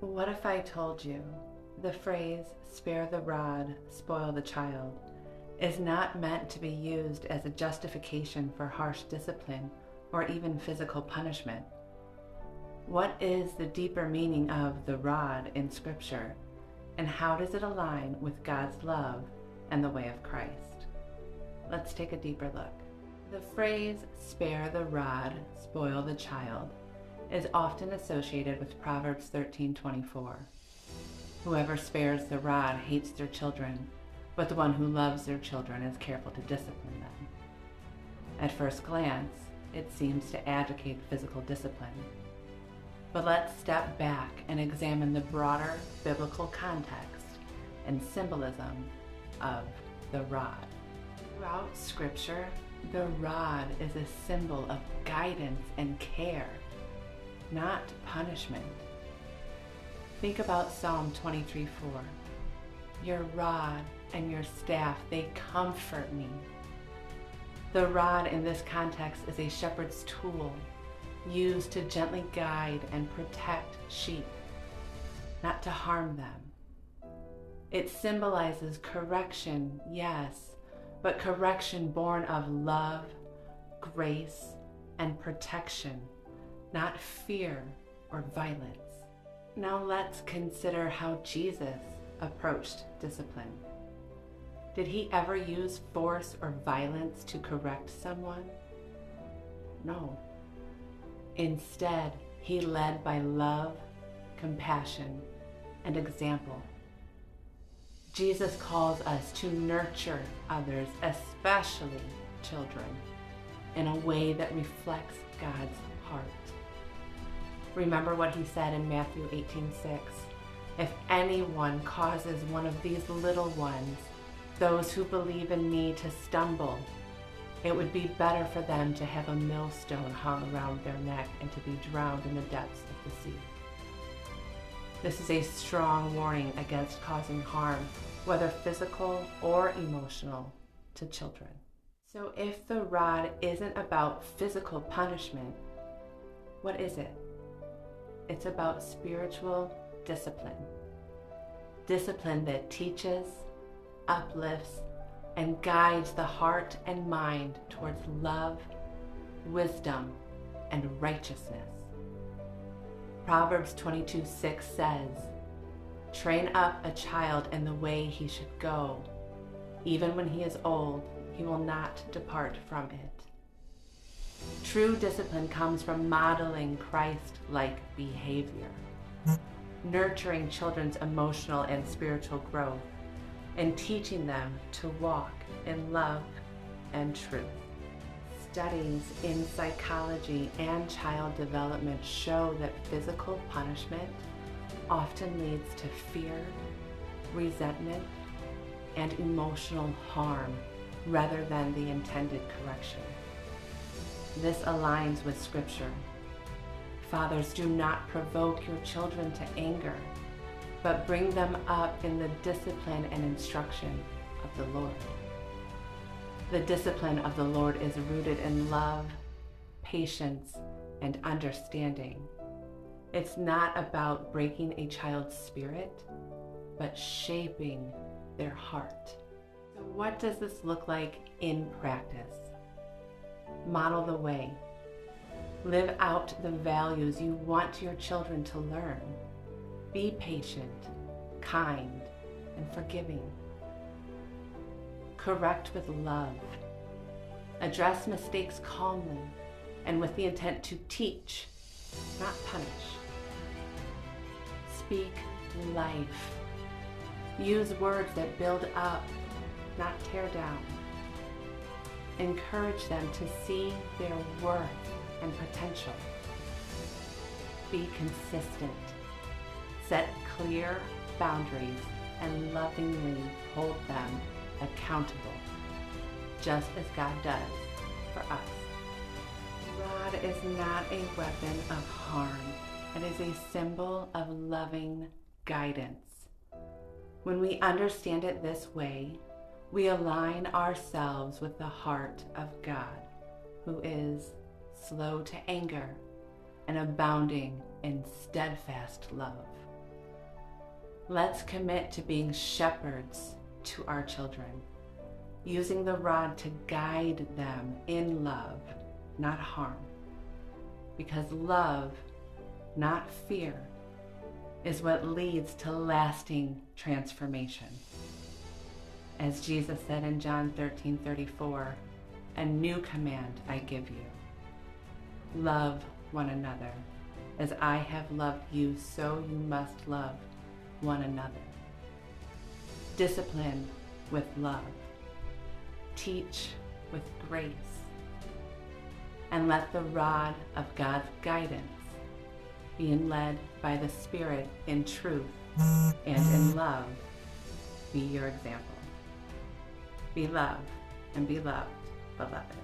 What if I told you the phrase, spare the rod, spoil the child, is not meant to be used as a justification for harsh discipline or even physical punishment? What is the deeper meaning of the rod in Scripture, and how does it align with God's love and the way of Christ? Let's take a deeper look. The phrase, spare the rod, spoil the child, is often associated with Proverbs 13:24. Whoever spares the rod hates their children, but the one who loves their children is careful to discipline them. At first glance, it seems to advocate physical discipline. But let's step back and examine the broader biblical context and symbolism of the rod. Throughout Scripture, the rod is a symbol of guidance and care, not punishment. Think about Psalm 23:4. Your rod and your staff, they comfort me. The rod in this context is a shepherd's tool used to gently guide and protect sheep, not to harm them. It symbolizes correction, yes, but correction born of love, grace, and protection, not fear or violence. Now let's consider how Jesus approached discipline. Did he ever use force or violence to correct someone? No. Instead, he led by love, compassion, and example. Jesus calls us to nurture others, especially children, in a way that reflects God's heart. Remember what he said in Matthew 18:6. If anyone causes one of these little ones, those who believe in me, to stumble, it would be better for them to have a millstone hung around their neck and to be drowned in the depths of the sea. This is a strong warning against causing harm, whether physical or emotional, to children. So if the rod isn't about physical punishment, what is it? It's about spiritual discipline. Discipline that teaches, uplifts, and guides the heart and mind towards love, wisdom, and righteousness. Proverbs 22:6 says, train up a child in the way he should go. Even when he is old, he will not depart from it. True discipline comes from modeling Christ-like behavior, nurturing children's emotional and spiritual growth, and teaching them to walk in love and truth. Studies in psychology and child development show that physical punishment often leads to fear, resentment, and emotional harm rather than the intended correction. This aligns with Scripture. Fathers, do not provoke your children to anger, but bring them up in the discipline and instruction of the Lord. The discipline of the Lord is rooted in love, patience, and understanding. It's not about breaking a child's spirit, but shaping their heart. So what does this look like in practice? Model the way. Live out the values you want your children to learn. Be patient, kind, and forgiving. Correct with love. Address mistakes calmly and with the intent to teach, not punish. Speak life. Use words that build up, not tear down. Encourage them to see their worth and potential. Be consistent. Set clear boundaries and lovingly hold them accountable, just as God does for us. Rod is not a weapon of harm. It is a symbol of loving guidance. When we understand it this way, we align ourselves with the heart of God, who is slow to anger and abounding in steadfast love. Let's commit to being shepherds to our children, using the rod to guide them in love, not harm. Because love, not fear, is what leads to lasting transformation. As Jesus said in John 13:34, "A new command I give you. Love one another. As I have loved you, so you must love one another." Discipline with love. Teach with grace. And let the rod of God's guidance, being led by the Spirit in truth and in love, be your example. Be loved and be loved, beloved.